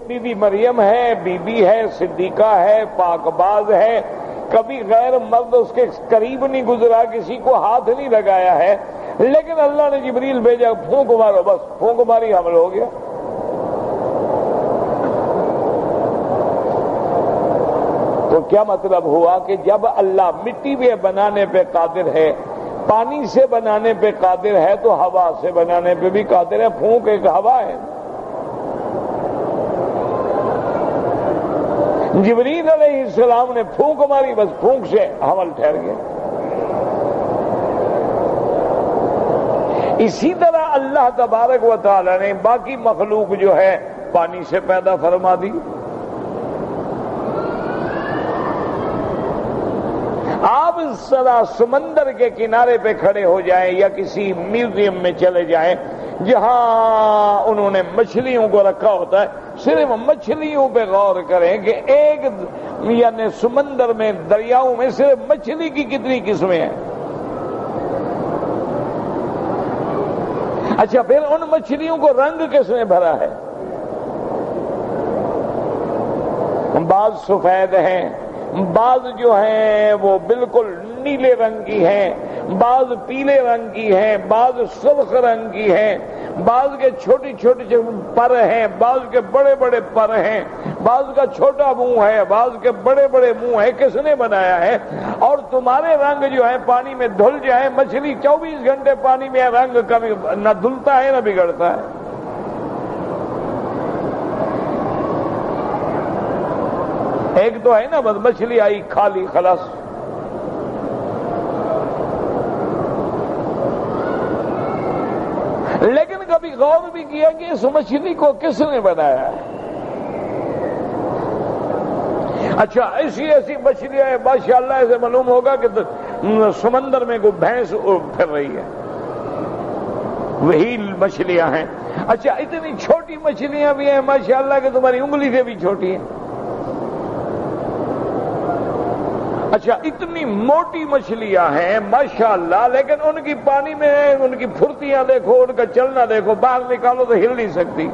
بی بی مریم ہے، بی بی ہے، صدیقہ ہے، پاک باز ہے، کبھی غیر مرد اس کے قریب نہیں گزرا، کسی کو ہاتھ نہیں لگایا ہے، لیکن اللہ نے جبریل بھیجا، پھونک مارو، بس پھونک ماری، حمل ہو گیا۔ تو کیا مطلب ہوا کہ جب اللہ مٹی میں بنانے پہ قادر ہے، پانی سے بنانے پہ قادر ہے، تو ہوا سے بنانے پہ بھی قادر ہے۔ پھونک ایک ہوا ہے۔ جبریل علیہ السلام نے پھونک ماری، بس پھونک سے حمل ٹھہر گیا۔ اسی طرح اللہ تبارک و تعالی نے باقی مخلوق جو ہے پانی سے پیدا فرما دی۔ آپ ذرا سمندر کے کنارے پہ کھڑے ہو جائیں یا کسی میوزیم میں چلے جائیں جہاں انہوں نے مچھلیوں کو رکھا ہوتا ہے، صرف مچھلیوں پہ غور کریں کہ ایک یعنی سمندر میں، دریاؤں میں صرف مچھلی کی کتنی قسمیں ہیں۔ اچھا، پھر ان مچھلیوں کو رنگ کس نے بھرا ہے؟ بعض سفید ہیں، بعض جو ہیں وہ بالکل نیلے رنگ کی ہیں، بعض پیلے رنگ کی ہیں، بعض سرخ رنگ کی ہیں، بعض کے چھوٹی چھوٹی پر ہیں، بعض کے بڑے بڑے پر ہیں، بعض کا چھوٹا منہ ہے، بعض کے بڑے بڑے منہ ہے۔ کس نے بنایا ہے؟ اور تمہارے رنگ جو ہے پانی میں دھل جائیں، مچھلی 24 گھنٹے پانی میں رنگ کبھی نہ دھلتا ہے نہ بگڑتا ہے۔ ایک تو ہے نا بس مچھلی آئی کھا لی خلاص۔ لیکن کبھی غور بھی کیا کہ اس مچھلی کو کس نے بنایا ہے؟ اچھا، ایسی ایسی مچھلیاں ہیں ماشاءاللہ، ایسے معلوم ہوگا کہ سمندر میں کوئی بھینس پھر رہی ہے، وہی مچھلیاں ہیں۔ اچھا، اتنی چھوٹی مچھلیاں بھی ہیں ماشاءاللہ کہ تمہاری انگلی سے بھی چھوٹی ہیں۔ اچھا، اتنی موٹی مچھلیاں ہیں ماشاءاللہ، لیکن ان کی پانی میں ان کی پھرتیاں دیکھو، ان کا چلنا دیکھو، باہر نکالو تو ہل نہیں سکتی۔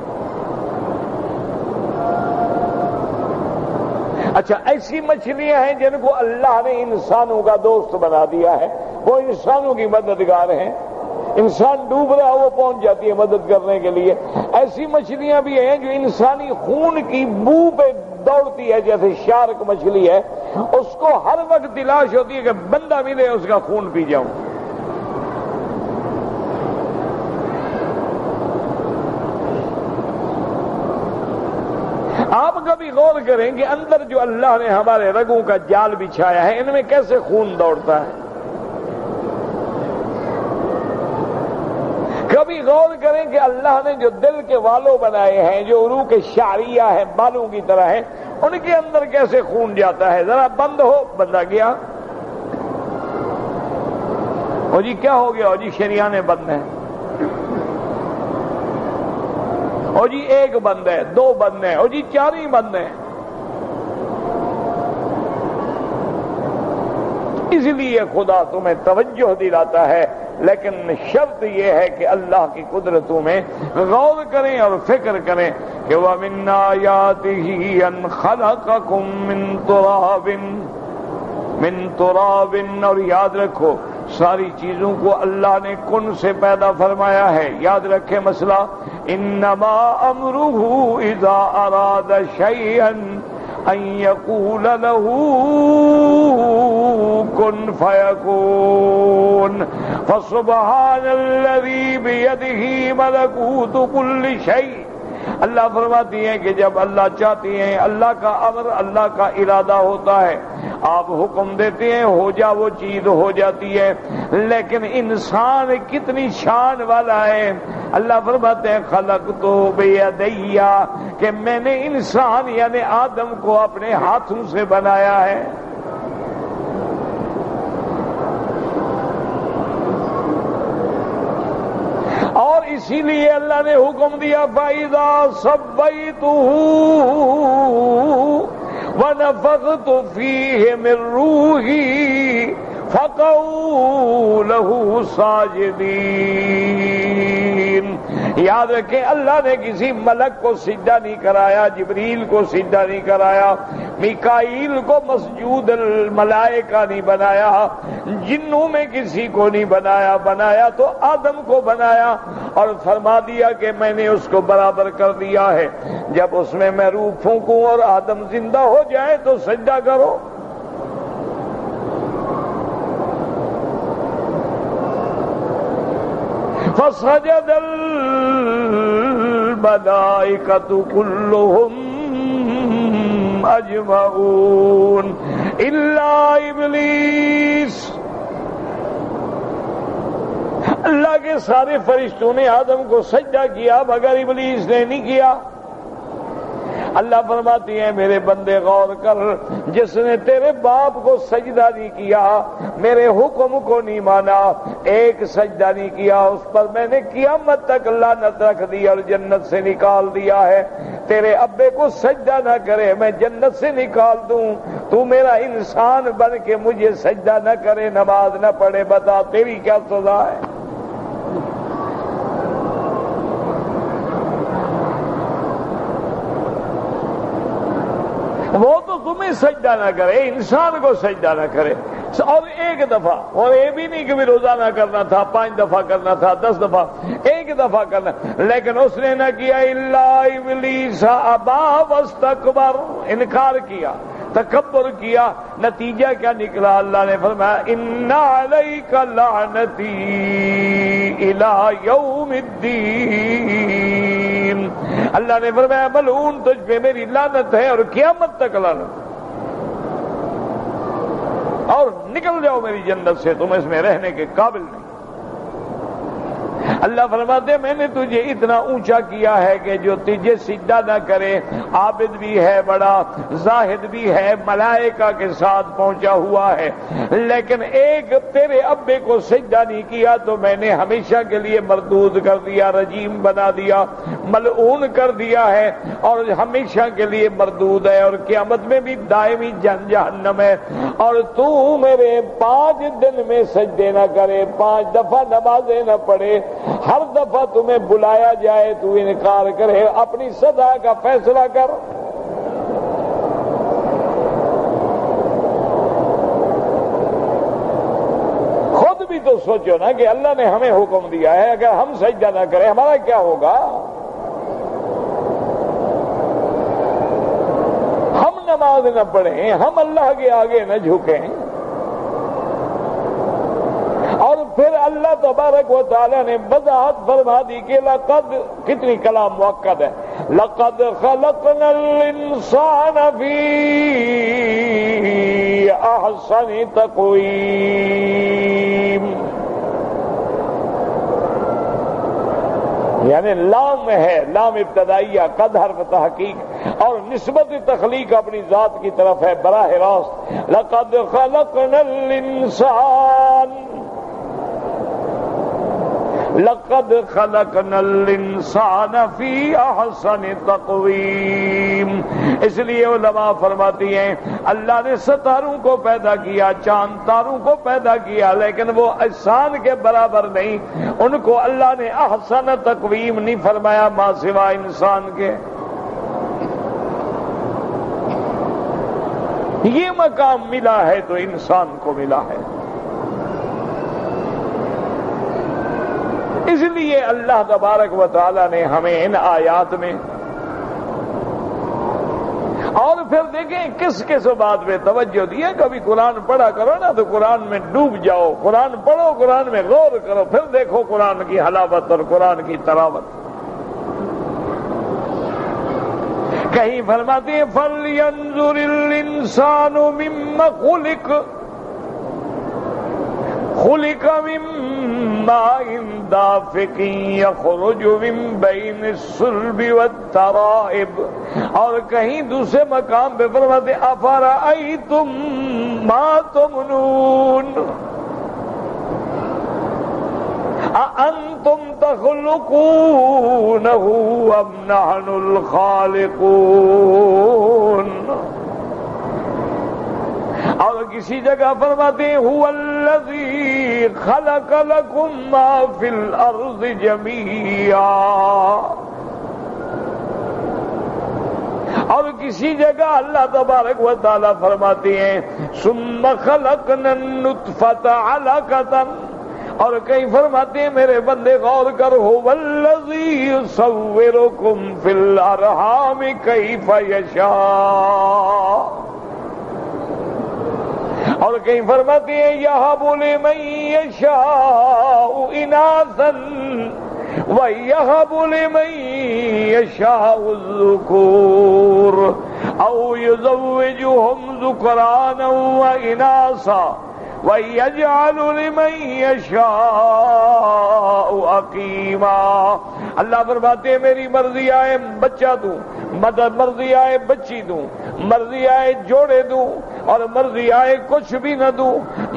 اچھا، ایسی مچھلیاں ہیں جن کو اللہ نے انسانوں کا دوست بنا دیا ہے، وہ انسانوں کی مددگار ہیں، انسان ڈوب رہا وہ پہنچ جاتی ہے مدد کرنے کے لیے۔ ایسی مچھلیاں بھی ہیں جو انسانی خون کی بو پہ دوڑتی ہے، جیسے شارک مچھلی ہے، اس کو ہر وقت تلاش ہوتی ہے کہ بندہ ملے اس کا خون پی جاؤں۔ آپ کبھی غور کریں کہ اندر جو اللہ نے ہمارے رگوں کا جال بچھایا ہے، ان میں کیسے خون دوڑتا ہے؟ کبھی غور کریں کہ اللہ نے جو دل کے والوں بنائے ہیں، جو عروق شعریہ ہیں، بالوں کی طرح ہیں، ان کے اندر کیسے خون جاتا ہے؟ ذرا بند ہو، بندہ گیا، او جی کیا ہو گیا؟ او جی شریانے بند ہیں، او جی ایک بند ہے، دو بند ہیں، او جی 4 ہی بند ہیں۔ اس لیے خدا تمہیں توجہ دلاتا ہے، لیکن شرط یہ ہے کہ اللہ کی قدرتوں میں غور کریں اور فکر کریں کہ وَمِنْ آيَاتِهِ أَنْ خَلَقَكُم مِّن تُرَابٍ، اور یاد رکھو ساری چیزوں کو اللہ نے کن سے پیدا فرمایا ہے۔ یاد رکھیں مسئلہ، انما امرہ اذا اراد شیئا ان یقول له کن فیکون، فسبحان الذی بیدہ ملکوت کل شیء۔ اللہ فرماتی ہیں کہ جب اللہ چاہتی ہیں، اللہ کا امر، اللہ کا ارادہ ہوتا ہے، آپ حکم دیتے ہیں ہو جا، وہ چیز ہو جاتی ہے۔ لیکن انسان کتنی شان والا ہے، اللہ فرماتے ہیں خلقت بیدی، کہ میں نے انسان یعنی آدم کو اپنے ہاتھوں سے بنایا ہے۔ اور اسی لیے اللہ نے حکم دیا فَإِذَا سَوَّيْتُهُ وَنَفَخْتُ فِيهِ مِن رُّوحِي فَقَعُوا لَهُ سَاجِدِينَ۔ یاد رکھیں اللہ نے کسی ملک کو سجدہ نہیں کرایا، جبریل کو سجدہ نہیں کرایا، میکائیل کو مسجود الملائکہ نہیں بنایا، جنوں میں کسی کو نہیں بنایا، بنایا تو آدم کو بنایا اور فرما دیا کہ میں نے اس کو برابر کر دیا ہے، جب اس میں روح پھونکوں اور آدم زندہ ہو جائے تو سجدہ کرو۔ فسجد الملائکۃ کلہم اجمعون الا ابلیس۔ اللہ کے سارے فرشتوں نے آدم کو سجدہ کیا مگر ابلیس نے نہیں کیا۔ اللہ فرماتی ہیں میرے بندے غور کر، جس نے تیرے باپ کو سجدہ نہیں کیا، میرے حکم کو نہیں مانا، ایک سجدہ نہیں کیا، اس پر میں نے قیامت تک لعنت رکھ دی اور جنت سے نکال دیا ہے۔ تیرے ابے کو سجدہ نہ کرے میں جنت سے نکال دوں، تو میرا انسان بن کے مجھے سجدہ نہ کرے، نماز نہ پڑھے، بتا تیری کیا سزا ہے؟ وہ تو تمہیں سجدہ نہ کرے، انسان کو سجدہ نہ کرے، اور ایک دفعہ، اور یہ بھی نہیں کہ بھی روزانہ کرنا تھا، 5 دفعہ کرنا تھا، 10 دفعہ، ایک دفعہ کرنا، لیکن اس نے نہ کیا۔ الا ابلیس ابا واستکبر، انکار کیا، تکبر کیا، نتیجہ کیا نکلا؟ اللہ نے فرمایا ان علیک لعنتی الی یوم الدین۔ اللہ نے فرمایا ملعون تجھ پہ میری لعنت ہے اور قیامت تک لعنت، اور نکل جاؤ میری جنت سے، تم اس میں رہنے کے قابل نہیں۔ اللہ فرماتے میں نے تجھے اتنا اونچا کیا ہے کہ جو تجھے سجدہ نہ کرے، عابد بھی ہے، بڑا زاہد بھی ہے، ملائکہ کے ساتھ پہنچا ہوا ہے، لیکن ایک تیرے ابے کو سجدہ نہیں کیا تو میں نے ہمیشہ کے لیے مردود کر دیا، رجیم بنا دیا، ملعون کر دیا ہے، اور ہمیشہ کے لیے مردود ہے، اور قیامت میں بھی دائمی جہنم ہے۔ اور تو میرے 5 دن میں سجدے نہ کرے، 5 دفعہ نمازیں نہ پڑھے، ہر دفعہ تمہیں بلایا جائے تو انکار کرے، اپنی سزا کا فیصلہ کر۔ خود بھی تو سوچو نا کہ اللہ نے ہمیں حکم دیا ہے، اگر ہم سجدہ نہ کریں ہمارا کیا ہوگا؟ ہم نماز نہ پڑھیں، ہم اللہ کے آگے نہ جھکیں، اور پھر اللہ تبارک و تعالی نے وضاحت فرما دی کہ لقد، کتنی کلام مؤکد ہے، لقد خلقنا الانسان فی احسن تقویم، یعنی لام ہے، لام ابتدائیہ، قد حرف تحقیق، اور نسبت تخلیق اپنی ذات کی طرف ہے براہ راست۔ لقد خلقنا الانسان، لقد خلقنا الانسان فی احسن تقویم۔ اس لیے علماء فرماتی ہیں اللہ نے ستاروں کو پیدا کیا، چاند تاروں کو پیدا کیا، لیکن وہ احسان کے برابر نہیں، ان کو اللہ نے احسن تقویم نہیں فرمایا ماں سوا انسان کے۔ یہ مقام ملا ہے تو انسان کو ملا ہے۔ اس لیے اللہ تبارک و تعالی نے ہمیں ان آیات میں، اور پھر دیکھیں کس کس بات پہ توجہ دی ہے۔ کبھی قرآن پڑھا کرو نا تو قرآن میں ڈوب جاؤ، قرآن پڑھو، قرآن میں غور کرو، پھر دیکھو قرآن کی حلاوت اور قرآن کی تلاوت۔ کہیں فرماتے ہیں فَلْيَنظُرِ الْإِنسَانُ مِمَّ خُلِقَ، خُلِقَ مِن مَّاءٍ دَافِقٍ يَخْرُجُ مِن بَيْنِ الصُّلْبِ وَالتَّرَائِبِ، اور کہیں دوسرے مقام پہ فرماتے ہیں أَفَرَأَيْتُم مَّا تُمْنُونَ أَأَنتُمْ تَخْلُقُونَهُ أَمْ نَحْنُ الْخَالِقُونَ۔ کسی جگہ فرماتے ہیں هو الذی خلق لکم ما فی الارض جمیعا، اور کسی جگہ اللہ تبارک و تعالی فرماتے ہیں ثم خلقنا النطفۃ علقۃ، اور کہیں فرماتے ہیں میرے بندے غور کر هو الذی یصورکم فی الارحام کیف یشاء، اور کہیں فرماتے ہیں یہب لمن یشاء اناثا وَيَهَبُ لِمَن يَشَاءُ الذُّكُورَ أَوْ يُزَوِّجُهُمْ ذُكْرَانًا وَإِنَاثًا وَيَجْعَلُ لِمَن يَشَاءُ عَقِيمًا۔ اللہ فرماتے ہیں میری مرضی آئے بچہ دوں، مرضی آئے بچی دوں، مرضی آئے جوڑے دوں، اور مرضی آئے کچھ بھی نہ دوں،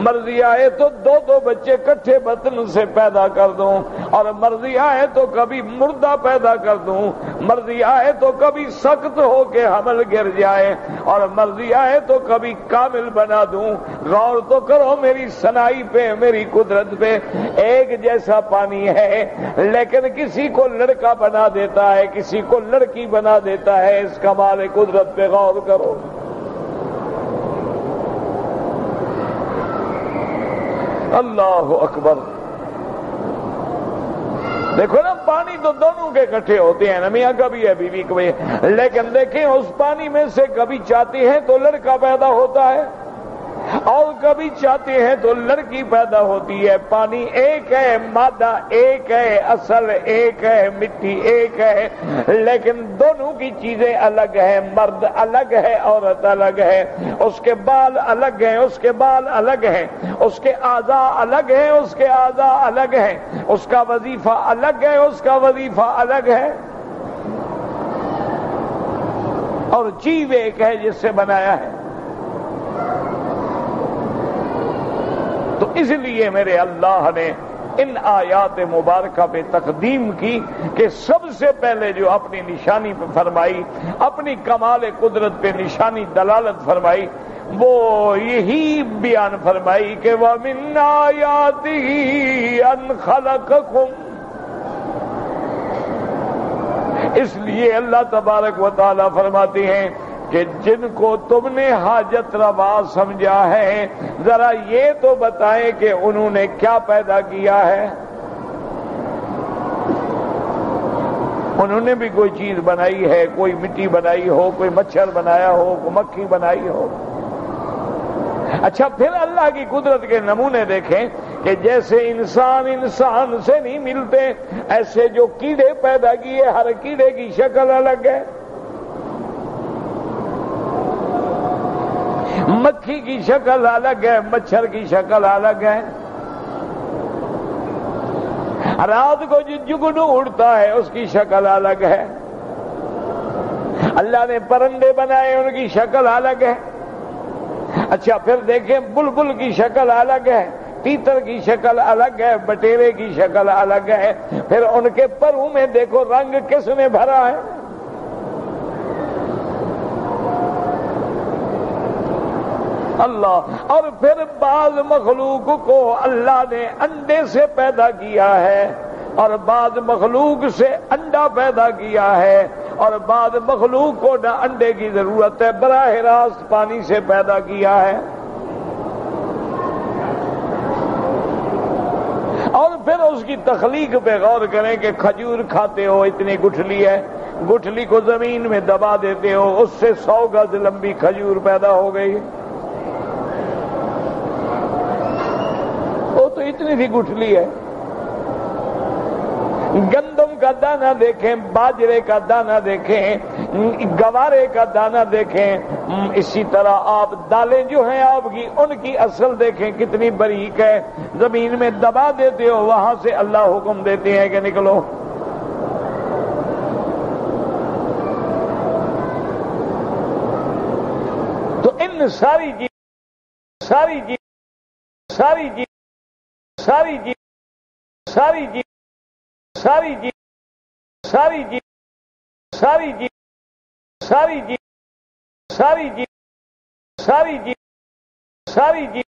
مرضی آئے تو دو دو بچے کٹھے بطن سے پیدا کر دوں، اور مرضی آئے تو کبھی مردہ پیدا کر دوں، مرضی آئے تو کبھی سخت ہو کے حمل گر جائے، اور مرضی آئے تو کبھی کامل بنا دوں۔ غور تو کرو میری صنائی پہ، میری قدرت پہ۔ ایک جیسا پانی ہے لیکن کسی کو لڑکا بنا دیتا ہے، کسی کو لڑکی بنا دیتا ہے، اس کمال قدرت پہ غور کرو۔ اللہ اکبر۔ دیکھو نا پانی تو دونوں کے اکٹھے ہوتے ہیں نا، میاں کا بھی ہے بیوی کا بھی ہے، لیکن دیکھیں اس پانی میں سے کبھی چاہتے ہیں تو لڑکا پیدا ہوتا ہے اور کبھی چاہتے ہیں تو لڑکی پیدا ہوتی ہے۔ پانی ایک ہے، مادہ ایک ہے، اصل ایک ہے، مٹی ایک ہے، لیکن دونوں کی چیزیں الگ ہیں۔ مرد الگ ہے، عورت الگ ہے، اس کے بال الگ ہیں، اس کے بال الگ ہیں، اس کے اعضاء الگ ہیں، اس کے اعضاء الگ ہیں، اس کا وظیفہ الگ ہے، اس کا وظیفہ الگ ہے، اور جیو ایک ہے جس سے بنایا ہے۔ تو اس لیے میرے اللہ نے ان آیات مبارکہ پہ تقدیم کی کہ سب سے پہلے جو اپنی نشانی پہ فرمائی، اپنی کمال قدرت پہ نشانی دلالت فرمائی، وہ یہی بیان فرمائی کہ وَمِنْ آیَاتِهِ أَنْ خَلَقَكُمْ۔ اس لیے اللہ تبارک و تعالی فرماتے ہیں کہ جن کو تم نے حاجت روا سمجھا ہے ذرا یہ تو بتائیں کہ انہوں نے کیا پیدا کیا ہے۔ انہوں نے بھی کوئی چیز بنائی ہے، کوئی مٹی بنائی ہو، کوئی مچھر بنایا ہو، کوئی مکھی بنائی ہو۔ اچھا پھر اللہ کی قدرت کے نمونے دیکھیں کہ جیسے انسان سے نہیں ملتے، ایسے جو کیڑے پیدا کیے ہر کیڑے کی شکل الگ ہے، مکھی کی شکل الگ ہے، مچھر کی شکل الگ ہے۔ رات کو جو جگنو اڑتا ہے اس کی شکل الگ ہے۔ اللہ نے پرندے بنائے ان کی شکل الگ ہے۔ اچھا پھر دیکھیں بلبل کی شکل الگ ہے، تیتر کی شکل الگ ہے، بٹیرے کی شکل الگ ہے، پھر ان کے پروں میں دیکھو رنگ کس نے بھرا ہے۔ اللہ، اور پھر بعض مخلوق کو اللہ نے انڈے سے پیدا کیا ہے، اور بعض مخلوق سے انڈا پیدا کیا ہے، اور بعض مخلوق کو نہ انڈے کی ضرورت ہے، براہ راست پانی سے پیدا کیا ہے۔ اور پھر اس کی تخلیق پہ غور کریں کہ کھجور کھاتے ہو اتنی گٹھلی ہے، گٹھلی کو زمین میں دبا دیتے ہو، اس سے 100 گز لمبی کھجور پیدا ہو گئی، وہ تو اتنی سی گٹھلی ہے۔ گندم کا دانہ دیکھیں، باجرے کا دانہ دیکھیں، گوارے کا دانہ دیکھیں، اسی طرح آپ دالیں جو ہیں آپ کی ان کی اصل دیکھیں کتنی باریک ہے، زمین میں دبا دیتے ہو وہاں سے اللہ حکم دیتے ہیں کہ نکلو۔ تو ان ساری چیز ساری چیز ساری چیز ساری چیز ساری چیز ساری چیز ساری چیز ساری چیز ساری چیز ساری چیز ساری چیز ساری چیز